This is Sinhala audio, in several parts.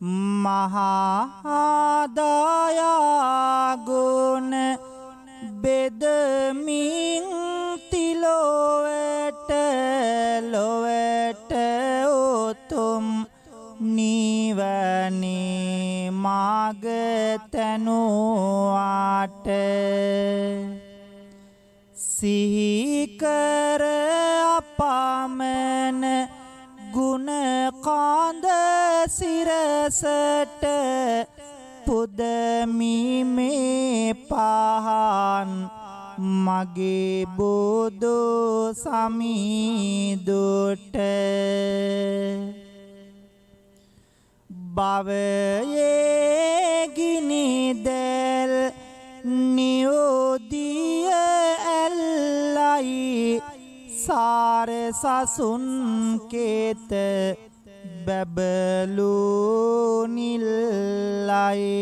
මහාදයා ගුණ බෙදමින් තිලොවට ලොවට උතුම් නිවනේ මාග තනුවාට සිහිකර අපමණ ගුණ කාන්ද සිරසට පුදමි මේ පහන් මගේ බුදු සමිඳුට භවයේ ගිනිදෙල් නියෝදිය ඇල්ලයි සාර සසුන් කේත බැබලු නිල්ලයි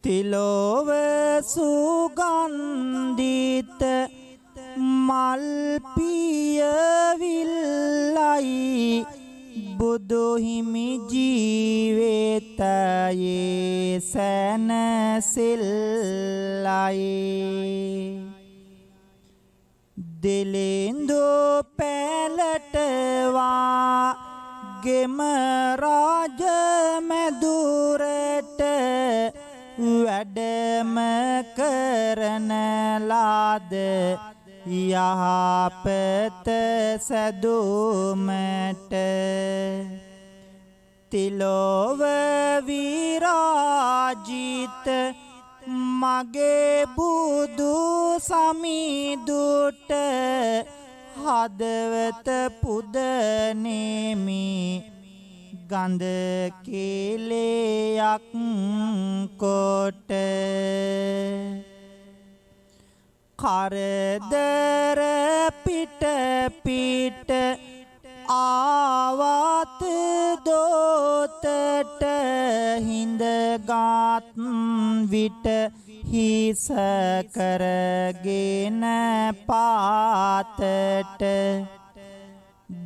තිලොව සුගන්ධිත මල් පියවිල්ලයි බුදු හිමි ජීවිතයේ සැනසෙල්ලයි දිලිඳු පැලටවා ගෙම රාජ මැදුරට වැඩම කරන ලාද යහපත සැදුමට තිලොව විරාජිත මගේ බුදු සමිඳුට හදවත පුදනෙමි ගඳ කෙලෙයක් කොට කරදර පිට පිට ආවත් දෝතට හිඳගත් විට හිස කරගෙන පාතට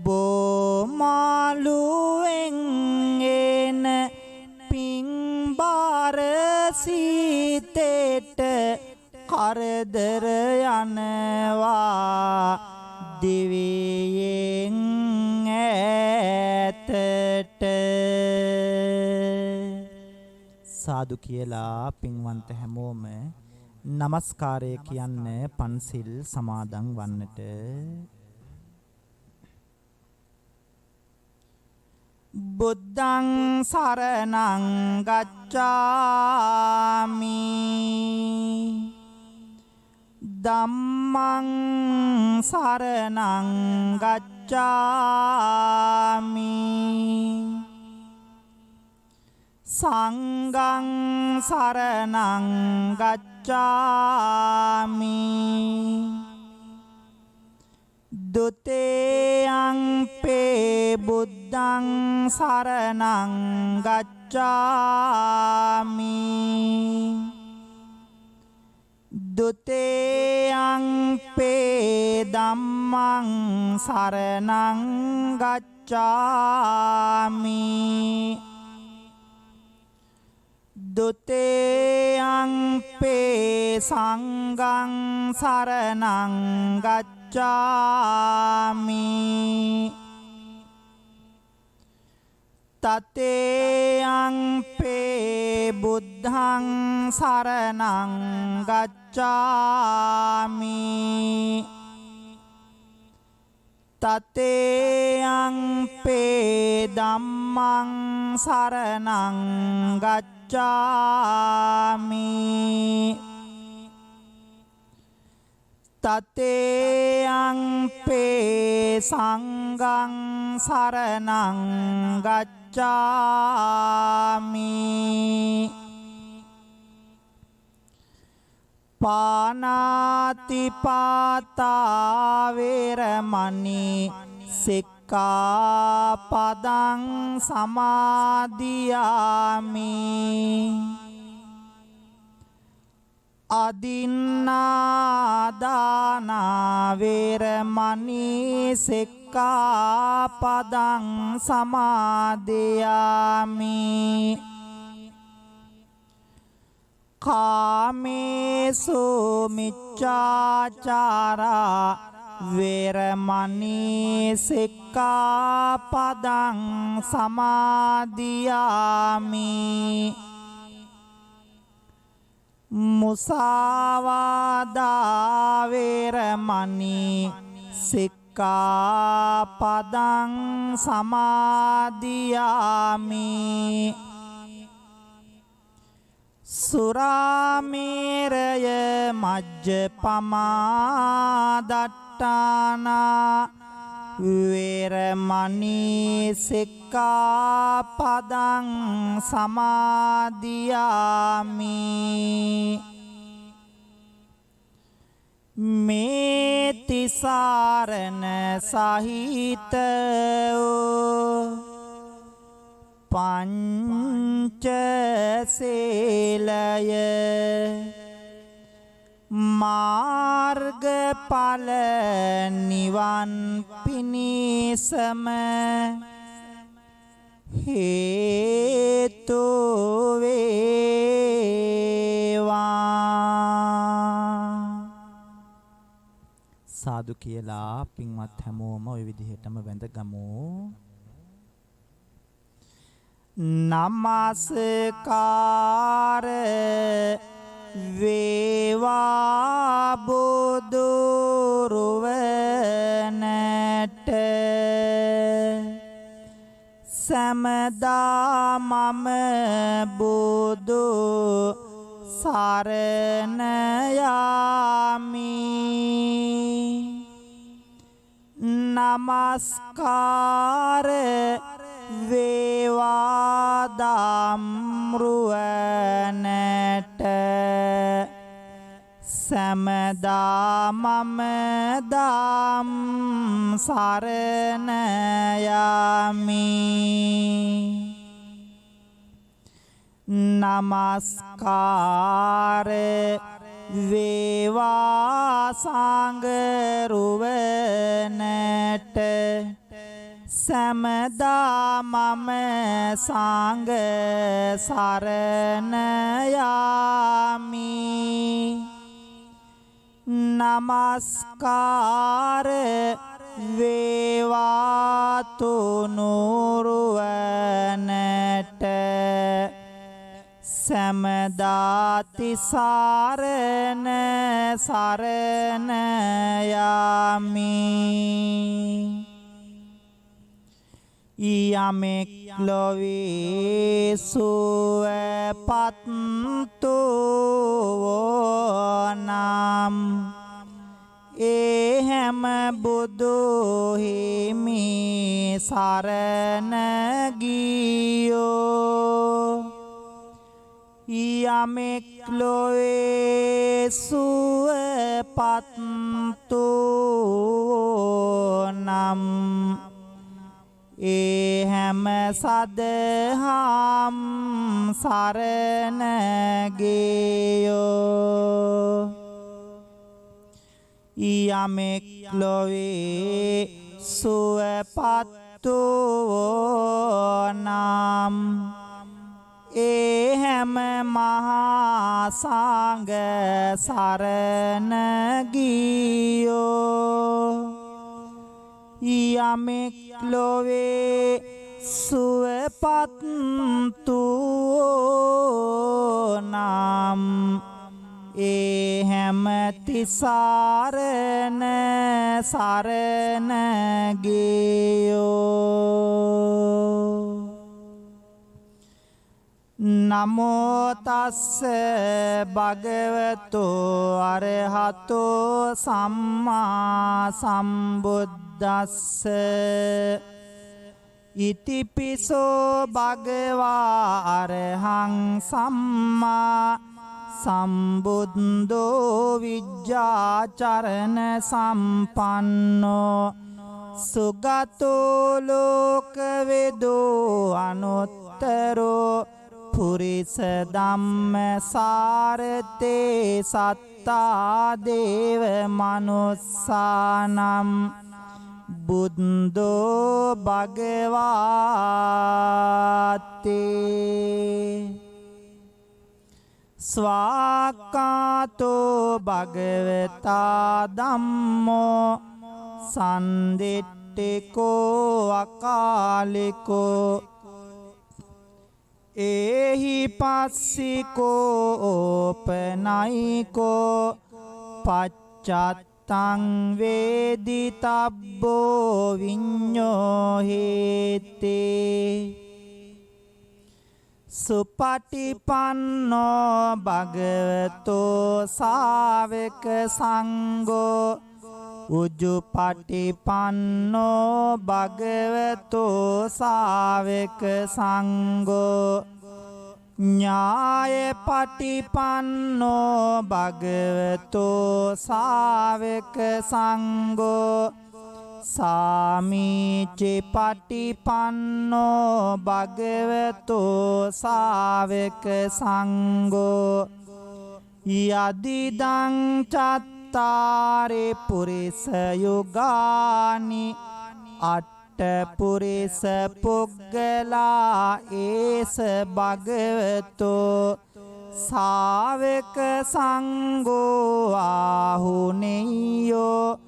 බෝමාලුවෙන් එන පිංබාර සීතෙට කරදර යනවා දිවියෙන් ඈතට සාදු කියලා පින්වන්ත හැමෝම නමස්කාරය කියන්න පන්සිල් සමාදන් වන්නට බුද්ධං සරණං ගච්ඡාමි ධම්මං සරණං ගච්ඡාමි සංඝං සරණං ගච්ඡාමි ဒုတိယံ පේ බුද්ධං සරණං ගච්ඡාමි ဒုတိယံ පේ ධම්මං සරණං ගච්ඡාමි ဒုတိယံ පේ සංඝං සරණං ගච්ඡාමි တတေယံ පේ බුද්ධං සරණං ගච්ඡාමි တတေယံ පේ ධම්මං සරණං ගච්ඡාමි တတေယံ පේ සංඝං සරණං ගච්ඡාමි ปานาติปาตาเวรมณีสิกขาปดังสมาธิยามิอดินนาดานา වේරමණී සික්ඛාපදං සමාදියාමි කාමේසු මිච්ඡාචාරා වේරමණී සික්ඛාපදං සමාදියාමි මුසාවාදා වේරමණී සික්ඛාපදං සමාදියාමි සුරාමේරය මජ්ජපමා දට්ඨානා වේරමණී සික්ඛාපදං සමාදියාමි මේතිසරණ සහිත පංචශීලය මාර්ගඵල නිවන් පිණිසම හේතු වේවා සාදු කියලා පින්වත් හැමෝම ওই විදිහටම වැඳගමු නමස්කාර වේවා බුදුරුවනට සමදා මම බුදු සරණ යාමි නමස්කාර වේවා ධම්රුවනට සමදා මම ධම් සරණ යමි නමස්කාර වේවා සංඝරුවනට සමදා මම සංඝ සරණ යාමි නමස්කාර වේවා තුනුරුවනට සමදා තිසරණ සරණ යාමි යමෙක් ලොවේ සුවපත්තු නම් ඒ හැම බුදු හිමි සරණ ගියෝ යමෙක් ලොවේ සුවපත්තු නම් ඒ හැම සදහම් සරණ ගියෝ යමෙක් ලොවේ සුවපත්තු නම් ඒ හැම මහා සංඝ සරණ ගියෝ යමෙක් ලොවේ සුවපත්තු නම් ඒ හැම තිසරණ සරණ ගියෝ නමෝ තස්ස භගවතු අරහතෝ සම්මා සම්බුද්දස්ස ඉතිපිසෝ භගවා අරහං සම්මා සම්බුද්ධෝ විජ්ජාචරණ සම්පන්නෝ සුගතෝ ලෝකවිදෝ අනුත්තරෝ පුරිස ධම්ම සාරතේ සත්ත සත්තා දේව මනුස්සානම් බුද්ධෝ භගවාත්තේ ස්වාක්ඛාතෝ භගවතා ධම්මෝ සන්දිට්ඨිකෝ අකාලිකෝ ඒහි පස්සිකෝ ඕපනයිකෝ පච්චත්තං වේදිතබ්බෝ විඤ්ඤෝ හේතේ සුපටිපන්නෝ භගවතෝ ශාවක සංඝෝ උජුපටිපන්නෝ භගවතෝ ශාවක සංඝෝ ඥායපටිපන්නෝ භගවතෝ ශාවක සංඝෝ සාමීචි පටිපන්නෝ භගවතෝ ශාවක සංඝෝ යදිදං චත්තාරි පුරිස යුගානි අට්ඨ පුරිස පුග්ගලා ඒස භගවතෝ ශාවක සංඝෝ ආහුනේයෝ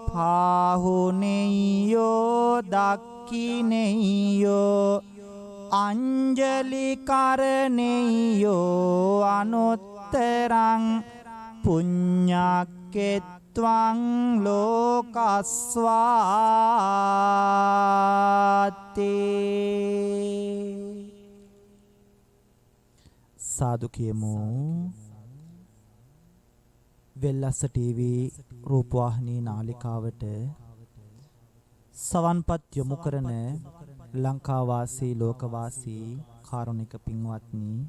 පාහුනේයෝ දක්ඛිනේයෝ අංජලි කරණේයෝ අනුත්තරං පුඤ්ඤක්කෙත්වං ලෝකස්වාතේ සාදු කියමු. වෙල්ලස්ස ටීවී රූපවාහිනී නාලිකාවට සවන්පත් යොමු කරන ලංකාවාසී ලෝකවාසී කාරුණික පින්වත්නි,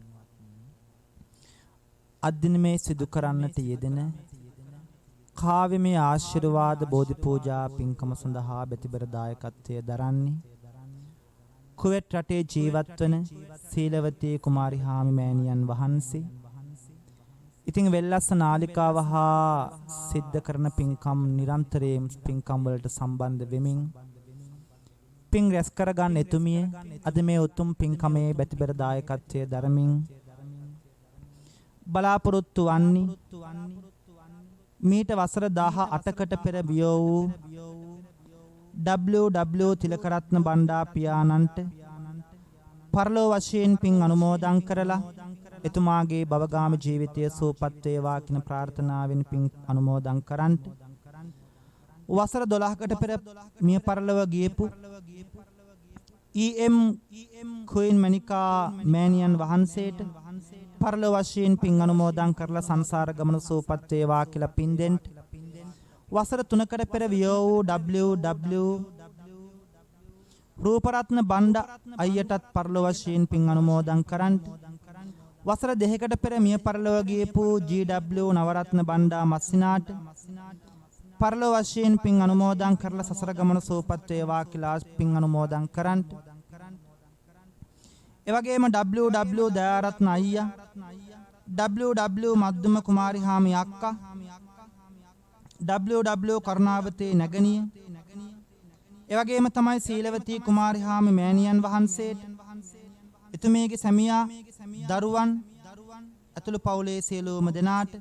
අද්දිනමේ සිදු කරන්නට යෙදෙන කාව්‍යමය ආශිර්වාද බෝධි පූජා පින්කම සඳහා බෙතිබර දායකත්වය දරන්නේ කුවේට් රටේ ජීවත් වන සීලවතී කුමාරි හාමි මෑණියන් වහන්සේ. ඉතින් වෙල්ලස්ස නාලිකාව හා සිද්ධ කරන පින්කම් නිරන්තරයෙන් පින්කම් වලට සම්බන්ධ වෙමින් පින් රැස් කරගන්න එතුමිය අද මේ උතුම් පින්කමේ බෙතිබර දායකත්වය දරමින් බලාපොරොත්තු වන්නේ මීට වසර 18කට පෙර වියෝ වූ W.W. තිලකරත්න බණ්ඩා පියාණන්ට පරලෝ වශයෙන් පින් අනුමෝදන් කරලා එතුමාගේ භවගාමී ජීවිතය සුවපත් වේවා කියන ප්‍රාර්ථනාවෙන් පින් අනුමෝදන් කරන්ට වසර 12කට පෙර මිය පරලොව ගියපු E.M. කුයින් මණිකා මෑණියන් වහන්සේට පරලොව වශයෙන් පින් අනුමෝදන් කරලා සංසාර ගමන සුවපත් වේවා කියලා පින් දෙන්න වසර 3කට පෙර වියෝ වූ W.W. රූපරත්න බණ්ඩ අයියටත් පරලොව වශයෙන් පින් අනුමෝදන් කරන්ට වසර 2කට පෙර මිය පරලොව ගියපු G.W. නවරත්න බණ්ඩා මස්සිනාට පරලොව වශයෙන් පින් අනුමෝදන් කරලා සසර ගමන සුවපත් වේවා කියලා පින් අනුමෝදන් කරන්ට එවැගේම W.W. දයාරත්න අයියා W.W. මද්දුම කුමාරි හාමි අක්කා W.W. කරුණාවතී නැගණිය එවැගේම තමයි සීලවතී කුමාරි හාමි මෑණියන් වහන්සේට එතුමියගේ සැමියා දරුවන් ඇතුළු පවුලේ සියලුම දෙනාට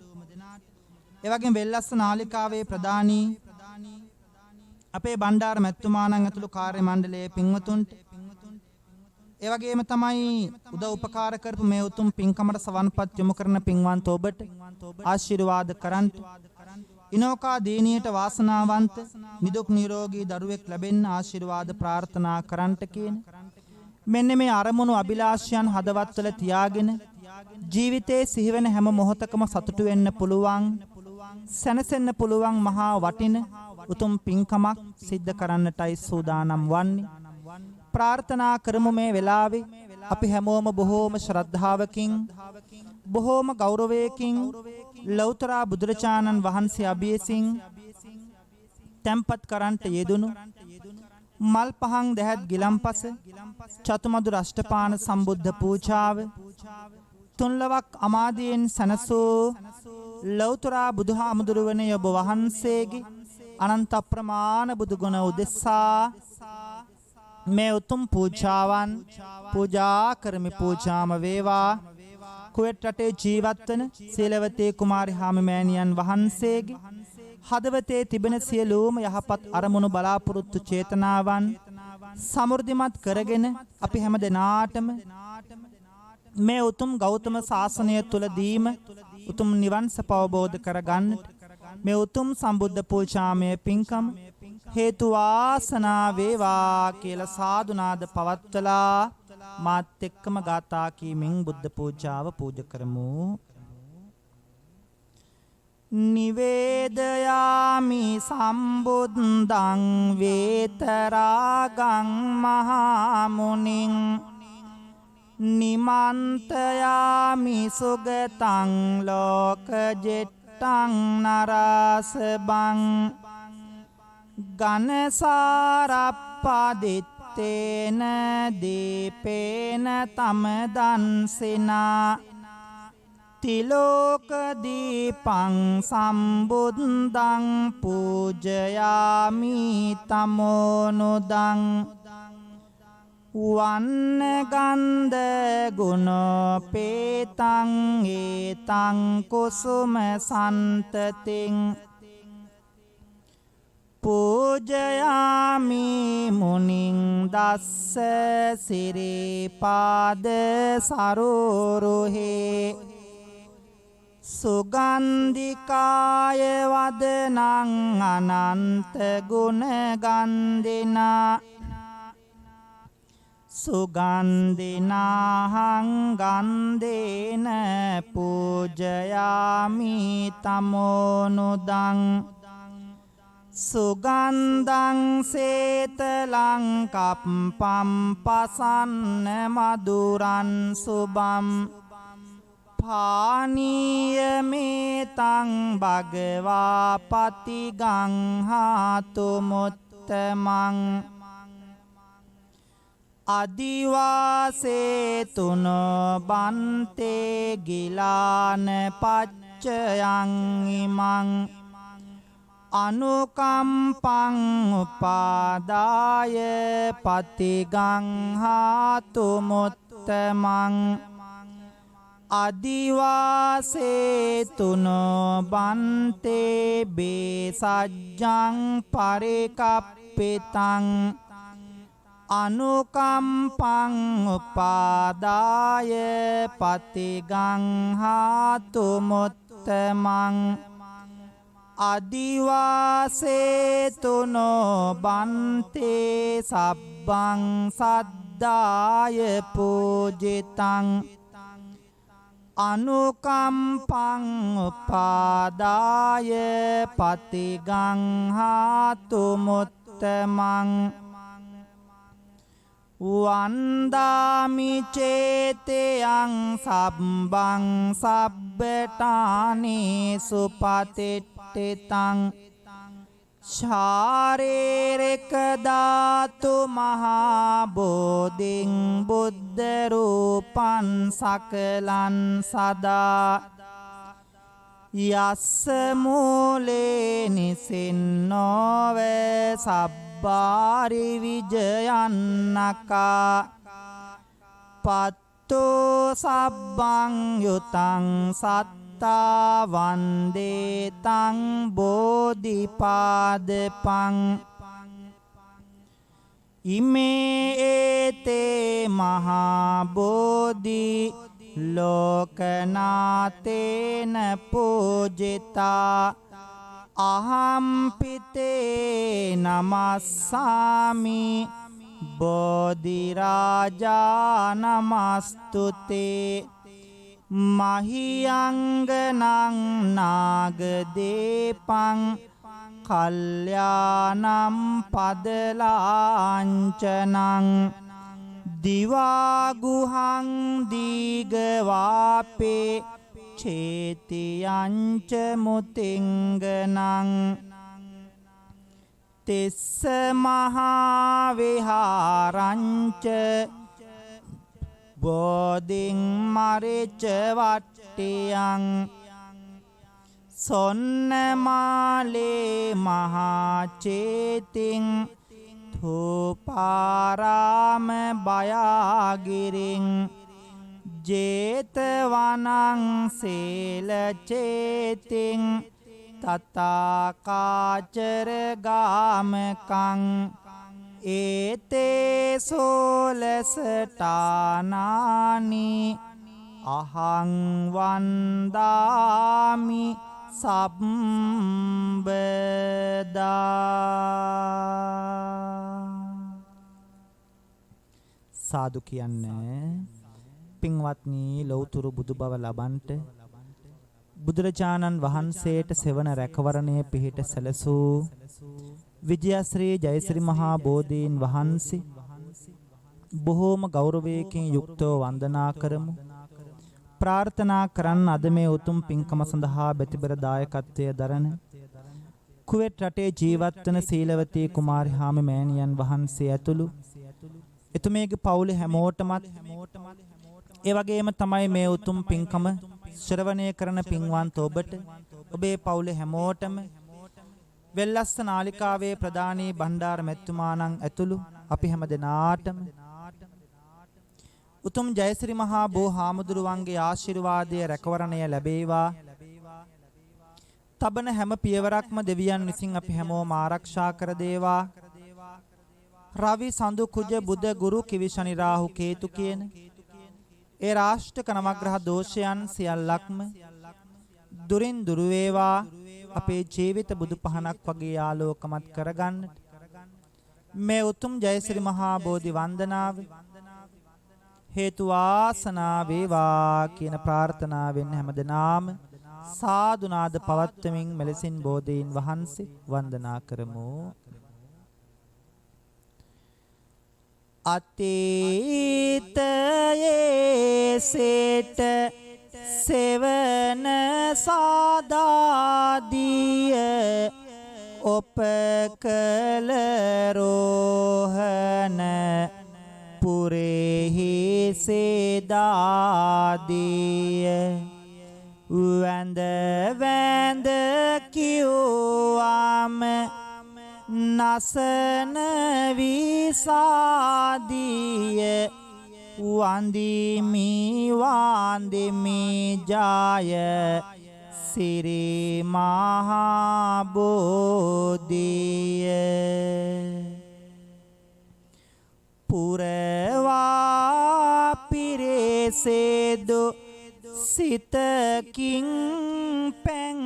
එවැගේම වෙල්ලස්ස නාලිකාවේ ප්‍රධානී අපේ බණ්ඩාර මැතිතුමාණන් ඇතුළු කාර්ය මණ්ඩලයේ පින්වතුන්ට එවැගේම තමයි උදව් උපකාර කරපු මේ උතුම් පින්කමට සවන්පත් යොමු කරන පින්වන්ත ඔබට ආශිර්වාද කරන්ට ඉනෝකා දීනියට වාසනාවන්ත නිදුක් නිරෝගී දරුවෙක් ලැබෙන්න ආශිර්වාද ප්‍රාර්ථනා කරන්ට කියන මෙන්න මේ අරමුණු අභිලාෂයන් හදවත්වල තියාගෙන ජීවිතේ සිහිවෙන හැම මොහොතකම සතුටු වෙන්න පුළුවන් සැනසෙන්න පුළුවන් මහා වටින උතුම් පින්කමක් සිද්ධ කරන්නටයි සූදානම් වන්නේ. ප්‍රාර්ථනා කරමු මේ වෙලාවේ අපි හැමෝම බොහෝම ශ්‍රද්ධාවකින් බොහෝම ගෞරවයකින් ලෞතර බුදුරජාණන් වහන්සේ අභියසින් තැන්පත් කරන්ට යෙදුණු මල් පහන් දැහැත් ගිලම්පස චතුමදුර අෂ්ටපාන සම්බුද්ධ පූජාව තුන්ලවක් අමාදියෙන් සනසෝ ලෞතර බුදුහාමුදුරුවනේ ඔබ වහන්සේගේ අනන්ත අප්‍රමාණ බුදුගුණ උදෙසා මේ උතුම් පූජාවන් පූජා කරමි. පූජාම වේවා කුවේට් රටේ ජීවත් වන සීලවතී කුමාරි හාමිමෑණියන් වහන්සේගේ හදවතේ තිබෙන සියලුම යහපත් අරමුණු බලාපොරොත්තු චේතනාවන් සමෘද්ධිමත් කරගෙන අපි හැම දෙනාටම මේ උතුම් ගෞතම ශාසනය තුලදීම උතුම් නිවන් සප අවබෝධ කරගන්නට මේ උතුම් සම්බුද්ධ පූජාමය පින්කම හේතු වාසනා වේවා කියලා සාදු නාද පවත්වලා මාත් එක්කම ගාථා කීමෙන් බුද්ධ පූජාව පූජා කරමු. නිවේදයාමි සම්බුද්ධං වේතරාගං මහා මුනිං නිමන්තයාමි සුගතං ලෝකජෙට්ටං නරාසබං ගනසාරප්පදිත්තේන දීපේන තමදන්සිනා තිලෝක දීපං සම්බුද්ධං පූජයාමි තමෝනුදං වන්න ගන්ධ ගුණෝපේතං ඒතං කුසුම සන්තතින් පූජයාමි මුනිං දස්ස සිරිපාද සරුරුහේ සුගන්ධිකාය වදනං අනන්ත ගුණ ගන්ධිනා සුගන්ධිනාහං ගන්ධේන පූජයාමි තමෝනුදං සුගන්ධං සේතලං කප්පම් පසන්න මදුරන් සුබම් පානීයමේතං භගවා පතිගං හාතු මුත්තමං අදිවාසේතුනෝ බන්තේ ගිලාන පච්චයං ඉමං අනුකම්පං උපාදාය පතිගං හාතු මුත්තමං අදිවාසේතුනෝ බන්තේ බේසජ්ජං පරිකප්පිතං අනුකම්පං උපාදාය පතිගං හාතු මුත්තමං අදිවාසේතුනෝ බන්තේ සබ්බං සද්දාය පූජිතං අනුකම්පං උපාදාය පතිගං හාතු මුත්තමං වන්දාමි චේතයං සබ්බං සබ්බටානේ සුපතිට්ඨිතං ශාරීරික ධාතු මහා බෝධින් බුද්ධ රූපං සකලං සදා යස්ස මූලේ නිසින්නෝව සබ්බාරි විජයන්නකා පත්තෝ සබ්බං යුතං සත්තා වන්දේතං බෝධිපාදපං ඉමේ ඒතේ මහා බෝධි ලෝකනාතේන පූජිතා අහම්පිතේ නමස්සාමි බෝධිරාජා නමස්තුතේ මහියංගනං නාගදීපං කල්යානම් පදලාංචනං දිවාගුහං දීගවාපේ චේතියංච මුතිංගනං තිස්ස මහා විහාරංච බෝධින් මරිච වට්ටියං සොන්නමාලේ මහාචේතින් ධූපාරාම බයාගිරින් ජේතවනං සීලචේතින් තථාකාචර ගාමකං ඒතේ සෝලසටානානි අහං වන්දාමි සම්බදා. සාදු කියන්නේ පින්වත්නි ලෞතුරු බුදු බව ලබන්ට බුදුරජාණන් වහන්සේට සෙවන රැකවරණය පිහිට සැලසූ විජයශ්‍රී ජයශ්‍රී මහා බෝධීන් වහන්සේ බොහෝම ගෞරවයකින් යුක්තව වන්දනා කරමු. ප්‍රාර්ථනා කරන්න අද මේ උතුම් පින්කම සඳහා බෙතිබර දායකත්වය දරන කුවේට් රටේ ජීවත් වන සීලවතී කුමාරි හාමි මෑණියන් වහන්සේ ඇතුළු එතුමියගේ පවුලේ හැමෝටමත් ඒ වගේම තමයි මේ උතුම් පින්කම ශ්‍රවණය කරන පින්වන්ත ඔබට ඔබේ පවුලේ හැමෝටම වෙල්ලස්ස නාලිකාවේ ප්‍රධානී බණ්ඩාර මැතිතුමාණන් ඇතුළු අපි හැම දෙනාටම උතුම් ජයශ්‍රී මහා බෝ හාමුදුරුවන්ගේ ආශිර්වාදය රැකවරණය ලැබේවා. තබන හැම පියවරක්ම දෙවියන් විසින් අපි හැමෝම ආරක්ෂා කර දේවා. රවි සඳු කුජ බුද ගුරු කිවි ශනි රාහු කේතු කියන ඒ රාෂ්ටක නවග්‍රහ දෝෂයන් සියල්ලක්ම දුරින් දුරු වේවා. අපේ ජීවිත බුදු පහනක් වගේ ආලෝකමත් කරගන්නට මේ උතුම් ජයශ්‍රී මහා බෝධි වන්දනාව හේතු වාසනා වේවා කියන ප්‍රාර්ථනාවෙන් හැමදෙනාම සාදු නාද පවත්වමින් මෙලෙසින් බෝධීන් වහන්සේ වන්දනා කරමු. අතීතයේ සේට සෙවන සාදාදිය ඔපකල රෝහණ පුරෙහි සේදාදිය වැඳ වැඳ කිව්වාම නසන විසාදිය වන්දිමි වන්දිමි ජය සිරි මහා බෝධිය පුරවා පිරේසෙදු සිතකින් පැන්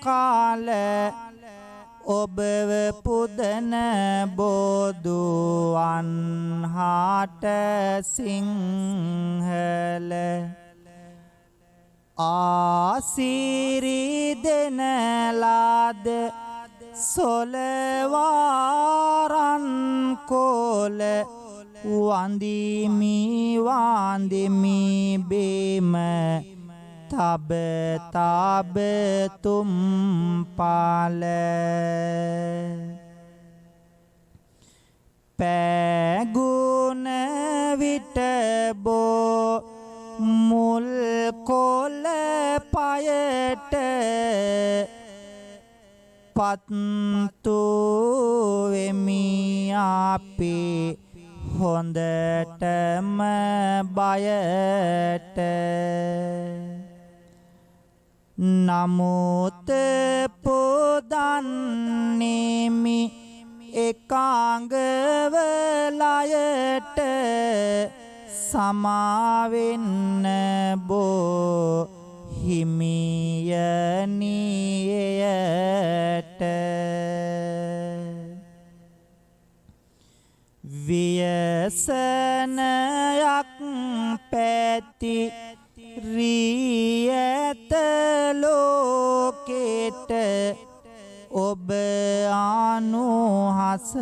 කාල ඔබව පුදන බෝදුවන් හාට සිංහල ආසිරි දෙනලාද සොලවාරන් කෝල වන්දිමි වන්දිමි බේම තබ තබ තුම් පාල පැගුණ විට බෝ මුල් කොල පයට පත්තු වෙමි අපේ හොඳටම බයට නමුත් පොදන්නේමි එකාංගවලයට සමාවෙන්න බෝ හිමියනියට ව්‍යසනයක් පැති රියත ලෝකෙට ඔබ අනුහස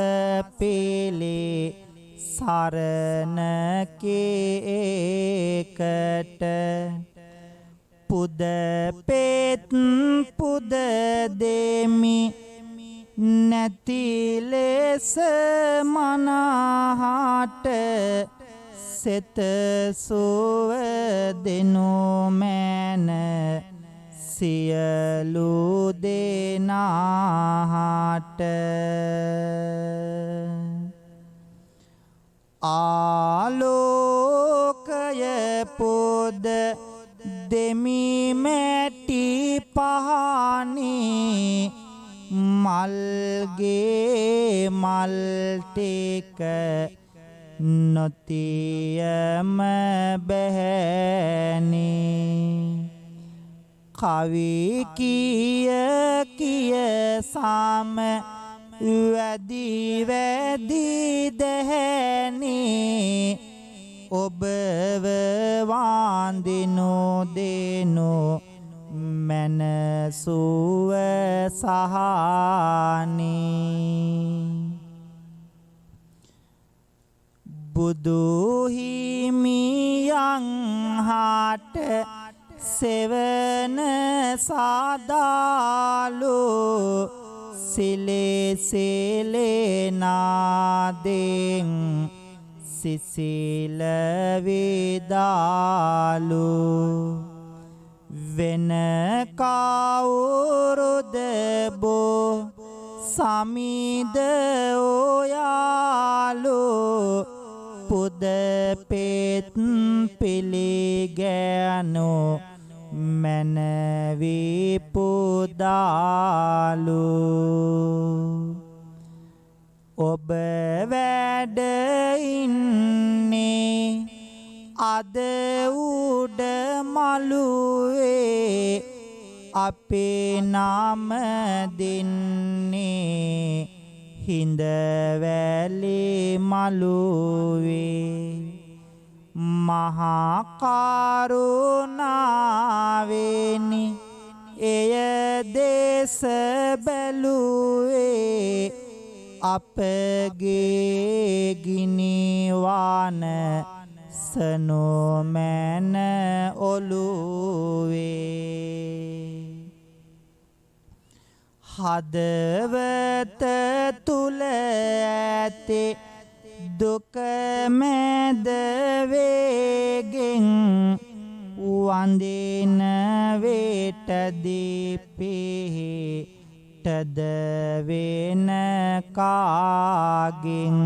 පෙළේ සරණ කේකට පුද පෙත් පුද දෙමි නැති ලෙස මනහට සෙත සුව දෙනු මැන සියලු දෙනාට ආලෝකය පුද දෙමි මැටි පහනේ මල්ගේ මල් ටික නොතියම බැහැනේ කවි කිය කිය සම වැදි වැදි දැහැනේ ඔබව වන්දිනු දෙනු මනසුව සහනේ බුදු හිමියන් හාට සෙවන සාදාලු සිලේ සිලේ නාදෙන් සිසිල විදාලු වෙන කවුරුද බෝ සමිද ඔයාලු පුද පෙත් පිළිගැනු මැනවි පුදාලු ඔබ වැඩ ඉන්නේ අද උඩ මළුවේ අපේ නම දෙන්නේ හිඳවැලි මළුවේ මහා කරුණාවෙනි එය දේශ බැලුවේ අපගේ ගිනිවාන සනෝමැන ඔළුවේ හදවත තුල ඇති දුක මැද වේගෙන් වන්දින වේටදී පිහිටද වෙන කාගෙන්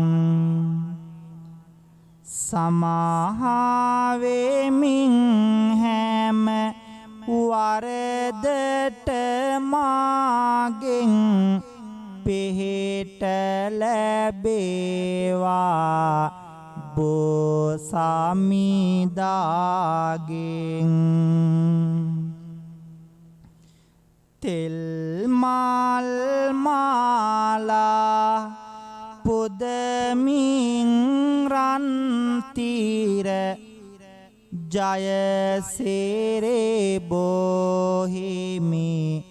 සමාවෙමින් හැම වරදට මාගෙන් පිහිට ලැබේවා බෝසමිදාගෙන් තෙල් මල් මාලා පුදමින් රන් තීර ජයසිරි බොහිමි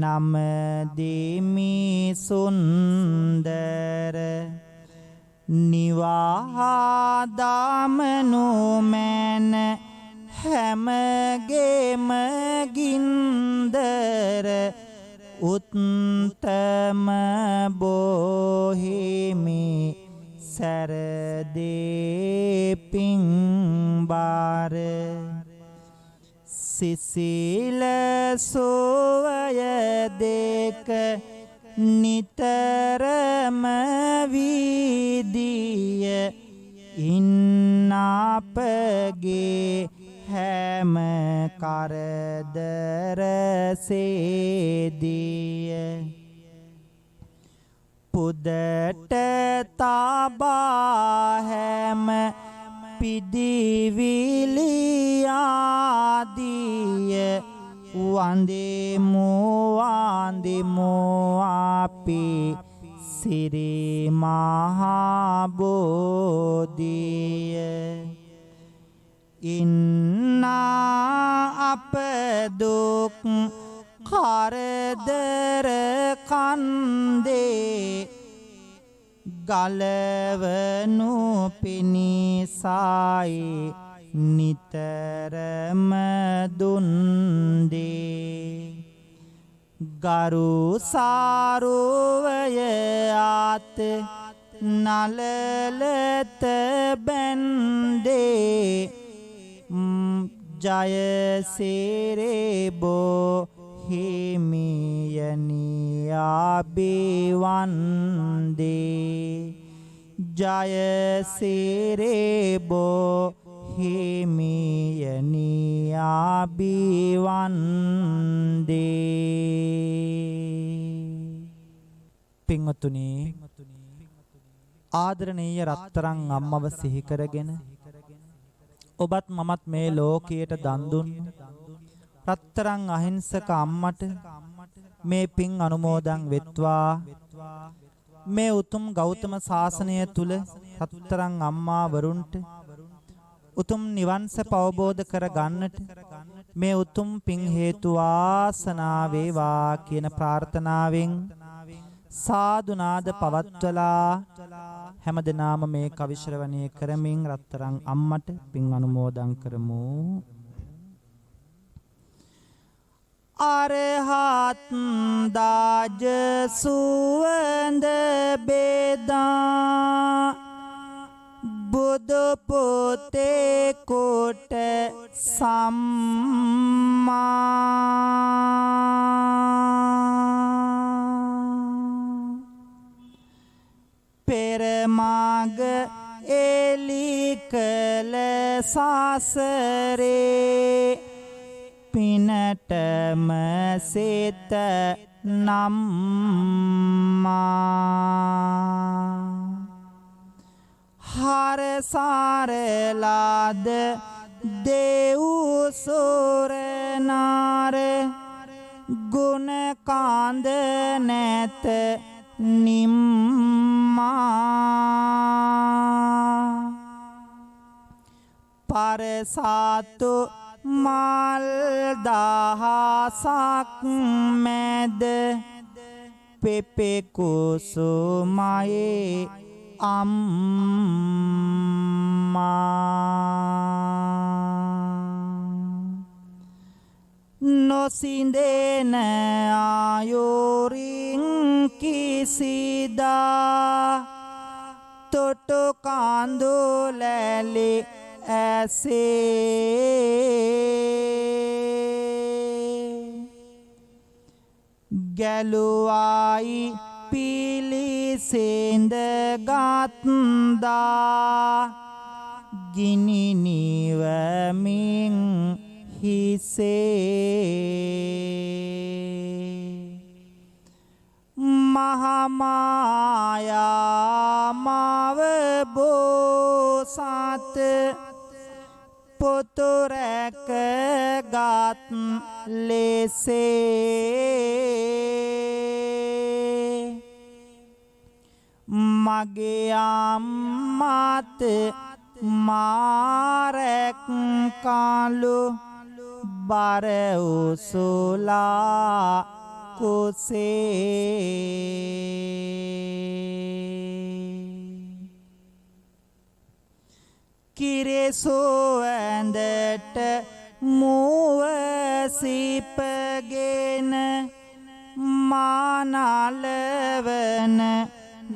නමදිමි සුන්දර නිවාදාමනු මැන හැමගේම ගින්දර උත්තම බොහිමි සරදේ පිංබාර සිසිල සෝවය දෙක නිතරම වීදිය ඉන්නපගේ හැම කරදර සේදිය පුදට තබා හැම පිදිවිලි ආදිය වන්දිමු අපි සිරි මහා බෝධිය ඉන්නා අප දුක් කරදර කන්දේ ගලවනු පිණිසයි නිතරම දුන්දේ ගරු සාරුවය ආත නලලත බැන්දේ ජය සිරේබෝ හිමියනි අභිවන්දේ ජය සිරේබෝ හිමියනි අභිවන්දේ. පින්වතුනි, ආදරණීය රත්තරන් අම්මව සිහි කරගෙන ඔබත් මමත් මේ ලෝකයට දන් දුන්නු රත්තරන් අහිංසක අම්මට මේ පින් අනුමෝදන් වෙත්වා. මේ උතුම් ගෞතම සාසනය තුල රත්තරන් අම්මා වරුන්ට උතුම් නිවන් සැප අවබෝධ කර ගන්නට මේ උතුම් පින් හේතු වාසනා වේවා කියන ප්‍රාර්ථනාවෙන් සාදු නාද පවත්වලා හැමදෙනාම මේ කවි ශ්‍රවණය කරමින් රත්තරන් අම්මට පින් අනුමෝදන් කරමු. අරහත් දාජ සුවඳ බෙදා බුදු පොතේ කොට සම්මා පෙරමාග එලි කළ සසරේ පිනටම සිත නම්මා හරසාරලාද දේව් සුර නාර ගුණ කාන්ද නැත නිම්මා පරසාතු මල් දහසක් මැද පෙපෙ කුසුමයේ අම්මා නොසිඳෙන ආයුරින් කිසිදා තොටු කඳුලැලි ඇසේ ගැලුවායි පිලිසෙඳ ගත්දා ගිනි නිවමින් හිසේ මහමායා මව බෝසත් පොතු රැකගත් ලෙසේ මගේ අම්මත් මාරැක් කාලු බර උසුලා කුසේ කිරෙසෝ ඇඳට මුව සිපගෙන මානලවන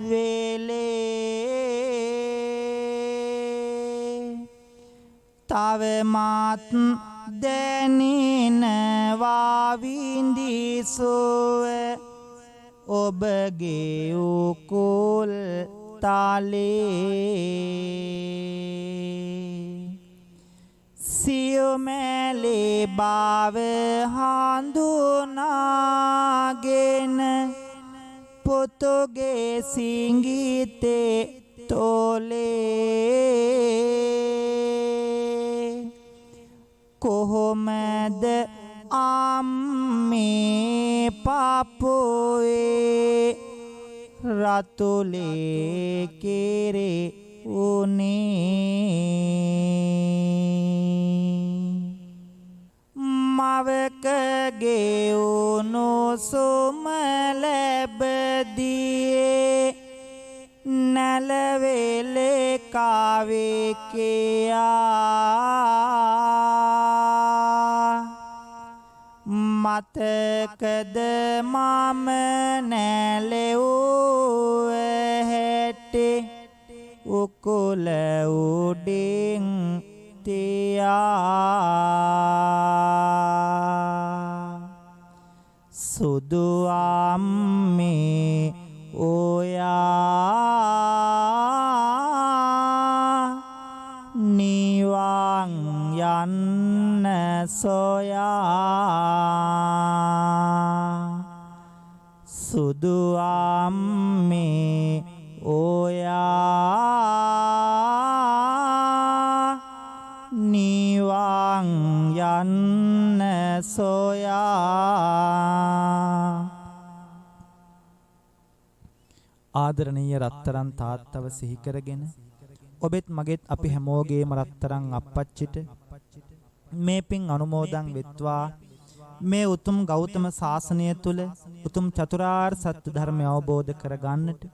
වෙලේ තවමත් දැනෙනවා විඳිසුව ඔබගේ උකුල් තාලේ සියුමැලේ බව හඳුනාගෙන පොතොගේ සිංගිතේ තොලේ කොහොමද අම්මේ පපුවේ රතුලේ කෙරේ උනේ මවකගේ උණුසුම ලැබදියේ නැලවෙලේ කාවේ කියා මතකද මම නැලෙව්ව හැටි උකුල උඩින් තියා බුදු අම්මේ ඔයා නිවන් යන්න සොයා. ආදරණීය රත්තරන් තාත්තව සිහි කරගෙන ඔබෙත් මගෙත් අපි හැමෝගේම රත්තරන් අප්පච්චිට මේ පින් අනුමෝදන් වෙත්වා. මේ උතුම් ගෞතම ශාසනය තුල උතුම් චතුරාර්ය සත්‍ය ධර්මය අවබෝධ කරගන්නට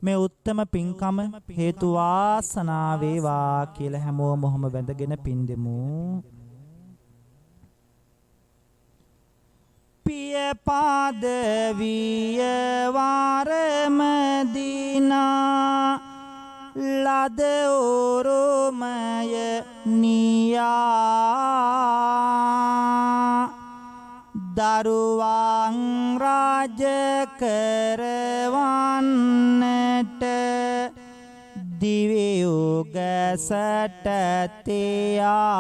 මේ උත්තම පින්කම හේතු වාසනා වේවා කියලා හැමෝම මොහොම වැඳගෙන පින් දෙමු. පිය පාද විය වාරම දිනා ලද ඕරමය නියා දරුවන් රාජ කරවන්නට දිව්‍යෝග සට තියා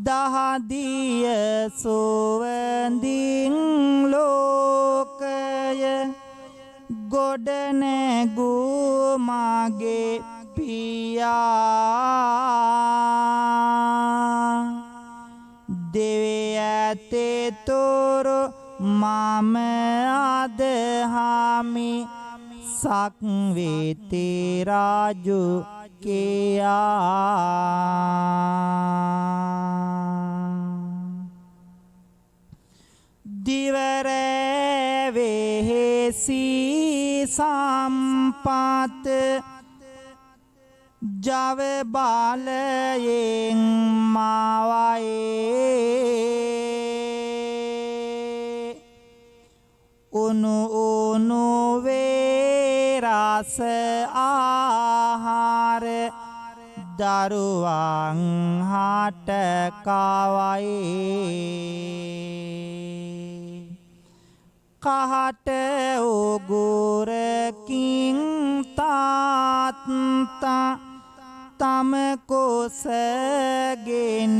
දහදිය සුවඳින් ලෝකය ගොඩනැගු මගේ පියා දෙවියතේ තොර මම අදහමි සක්විති රාජු දිවරේ වෙහෙසි සම්පත ජව බලයෙන් මාවයේ උණු උණු වේ රස ආහාර දරුවන් හට කවයේ කහට උගුරකින් තාත්තා තම කුසගෙන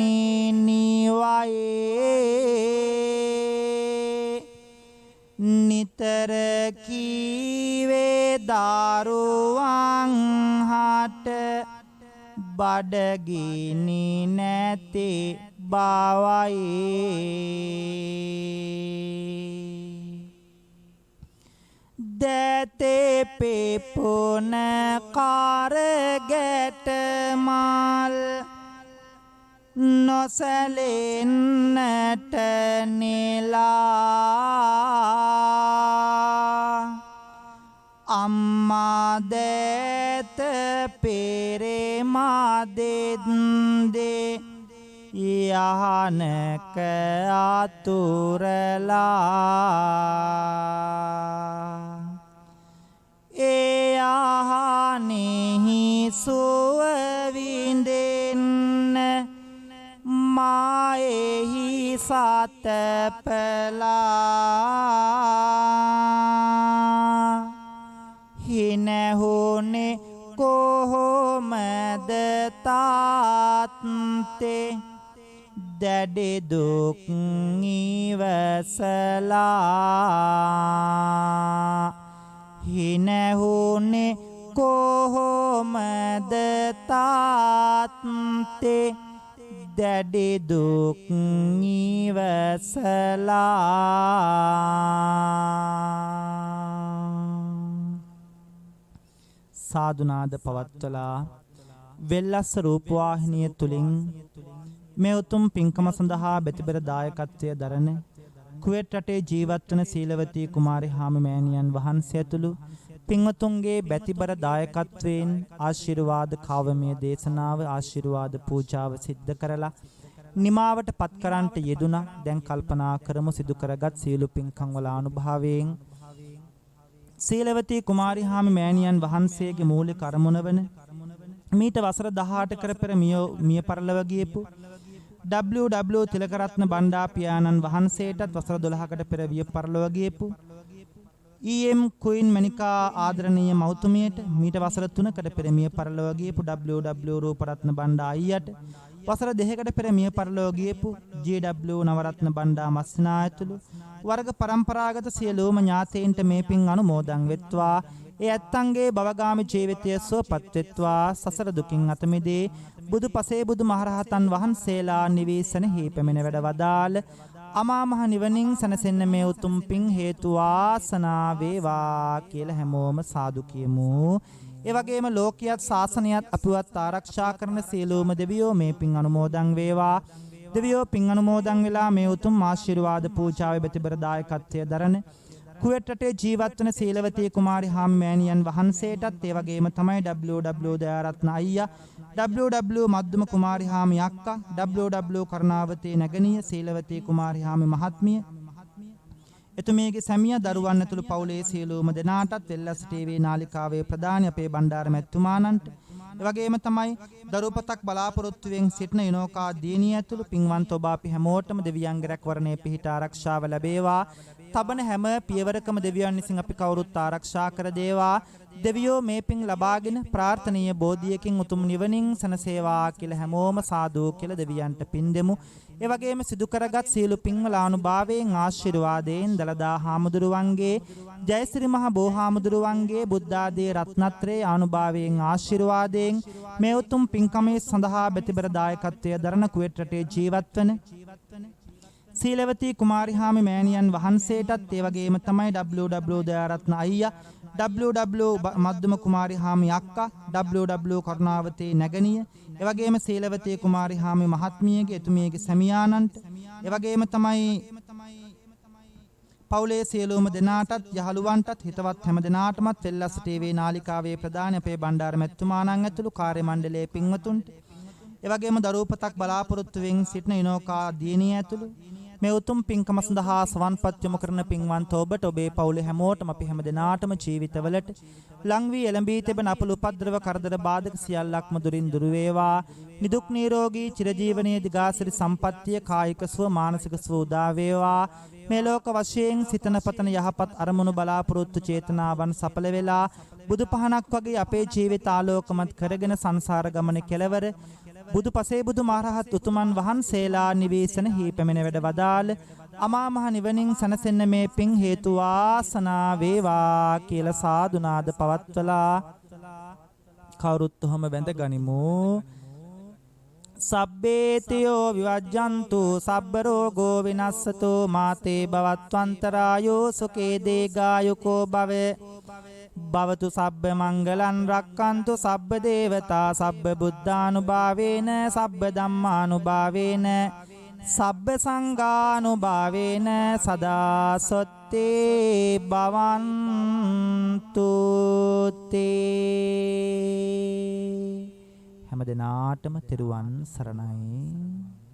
නිවයේ නිතර කීවේ දරුවන් හට බඩගිනි නැති බවයේ දැතේ පෙපුන කාරගැට මල් නොසැලෙන්නට නෙලා අම්මා දැත පෙරෙමා දෙද්දේ යහනක අතුරලා ඒ යහනෙහි සුව විඳින්න මායෙහි සතපලා හිනහුනේ කොහොමද තාත්තේ දැඩි දුක් ඉවසලා හිනහුනේ කොහොමද තාත්තේ දැඩි දුක් ඉවසලා සාදුනාද පවත්වලා වෙල්ලස්ස රූපවාහිනිය තුලින් මේ උතුම් පින්කම සඳහා බෙතිබර දායකත්වය දරන කුවේට් රටේ ජීවත් වන සීලවතී කුමාරි හාමිමෑණියන් වහන්සේ ඇතුළු පින්වතුන්ගේ බැතිබර දායකත්වයෙන් ආශිර්වාද කාවමයේ දේශනාව ආශිර්වාද පූජාව සිද්ධ කරලා නිමාවට පත් කරන්නට යෙදුණා. දැන් කල්පනා කරමු සිදු කරගත් සීල පින්කම් වල අනුභවයෙන් සීලවතී කුමාරි හාමිමෑණියන් වහන්සේගේ මූලික අරමුණ වන මීට වසර 18කට පෙර මිය පරලව ගියපු W.W. තිලකරත්න බණ්ඩා පියාණන් වහන්සේටත් වසර 12කට පෙර විය පරලව ගියපු E.M. කුයින් මණිකා ආදරණීය මෞතුමියට මීට වසර 3කට පෙර මිය පරලව ගියපු W.W. රූපරත්න බණ්ඩා අයියට වසර දෙකකට පෙර මිය පරලෝ ගියපු ජී.ඩබ්ලිව් නවරත්න බණ්ඩා මස්නා ඇතුළු වර්ග පරම්පරාගත සියලුම ඥාතීන්ට මේ පින් අනුමෝදන් වෙත්වා. ඒ ඇත්තන්ගේ භවගාමී ජීවිතය සුවපත් වෙත්වා. සසර දුකින් අත මිදී බුදු පසේ බුදු මහරහතන් වහන්සේලා නිවේසනෙහි පැමිණ වැඩ වදාළ අමා මහ නිවනින් සැනසෙන්න මේ උතුම් පින් හේතු වාසනා වේවා කියලා හැමෝම සාදු කියමු. ඒ වගේම ලෝකියත් ශාසනයත් අපිවත් ආරක්ෂා කරන සියලුම දෙවියෝ මේ පින් අනුමෝදන් වේවා. දෙවියෝ පින් අනුමෝදන් වෙලා මේ උතුම් ආශිර්වාද පූජාවේ ප්‍රතිබර දායකත්වය දරන කුවේට් රටේ ජීවත් වන සීලවතී කුමාරි හාම්මෑණියන් වහන්සේටත් ඒ වගේම තමයි WW දයාරත්න අයියා, WW මද්දුම කුමාරි හාමි අක්කා, WW කරුණාවතී නැගණිය සීලවතී කුමාරි හාමි මහත්මිය, එතුමියගේ සැමියා දරුවන් ඇතුළු පවුලේ සියලුම දෙනාටත් වෙල්ලස් ටීවී නාලිකාවේ ප්‍රධානී අපේ බණ්ඩාර මැතිතුමාණන්ට ඒ වගේම තමයි දරුපතක් බලාපොරොත්තු වෙමින් සිටින ඉනෝකා දියණිය ඇතුළු පින්වන්ත ඔබ අපි හැමෝටම දෙවියන්ගේ රැකවරණය පිහිට ආරක්ෂාව ලැබේවා. තබන හැම පියවරකම දෙවියන් විසින් අපි කවුරුත් ආරක්ෂා කර දේවා. දෙවියෝ මේ පින් ලබාගෙන ප්‍රාර්ථනීය බෝධියකින් උතුම් නිවනින් සැනසේවා කියලා හැමෝම සාදු කියලා දෙවියන්ට පින් දෙමු. ඒ වගේම සිදු කරගත් සීල පින්වල අනුභවයෙන් ආශිර්වාදයෙන් දලදා හාමුදුරුවන්ගේ ජයශ්‍රී මහ බෝහාමුදුරුවන්ගේ බුද්ධ ආදී රත්නත්‍රයේ අනුභවයෙන් ආශිර්වාදයෙන් මේ උතුම් පින්කමේ සඳහා ප්‍රතිබර දායකත්වයේ දරන කුවේට් රටේ ජීවත් වන සීලවතී කුමාරි හාමි මෑණියන් වහන්සේටත් ඒ වගේම තමයි WW දයාරත්න අයියා, WW මද්දුම කුමාරි හාමි අක්කා, WW කරුණාවතී නැගණිය, ඒ වගේම සීලවතී කුමාරි හාමි මහත්මියගේ එතුමියගේ සැමියාණන්ට, ඒ වගේම තමයි පවුලේ සියලුම දෙනාටත් යහළුවන්ටත් හිතවත් හැම දෙනාටමත් වෙල්ලස් ටීවී නාලිකාවේ ප්‍රධානී අපේ බණ්ඩාර මැතිතුමාණන් ඇතුළු කාර්ය මණ්ඩලයේ පින්වතුන්ට, ඒ වගේම දරුපතක් බලාපොරොත්තු වෙමින් සිටින ඉනෝකා දියණිය ඇතුළු මේ උතුම් පින්කම සඳහා සවන්පත් යොමු කරන පින්වන්ත ඔබට ඔබේ පවුලේ හැමෝටම අපි හැම දිනාටම ජීවිතවලට ලං වී එළඹී තිබෙන අපල උපද්‍රව කරදර බාධක සියල්ලක්ම දුරින් දුර වේවා. නිදුක් නිරෝගී චිරජීවනයේ දිගාසිරි සම්පත්තිය කායික සුව මානසික සුව උදා වේවා. මේ ලෝක වශයෙන් සිතන පතන යහපත් අරමුණු බලාපොරොත්තු චේතනාවන් සඵල වෙලා බුදු පහනක් වගේ අපේ ජීවිත ආලෝකමත් කරගෙන සංසාර ගමනේ කෙලවර බුදු පසේ බුදු මහරහත් උතුමන් වහන්සේලා නිවේසනෙහි පැමිණ වැඩ වදාළ අමා මහ නිවනින් සැනසෙන්න මේ පින් හේතු වාසනා වේවා කියලා සාදුනාද පවත්වලා කවුරුත් ඔහම වැඳ ගනිමු. සබ්බේතියෝ විවජ්ජන්තු සබ්බ රෝගෝ විනස්සතෝ මාතේ භවත්වන්තරායෝ සුඛේ දීඝායුකෝ භවේ භවතු සබ්බ මංගලං රක්칸තු සබ්බ දේවතා සබ්බ බුද්ධානුභාවේන සබ්බ ධම්මානුභාවේන සබ්බ සංඝානුභාවේන සදා සොත්තේ භවන්තු තේ. හැම දිනාටම තෙරුවන් සරණයි.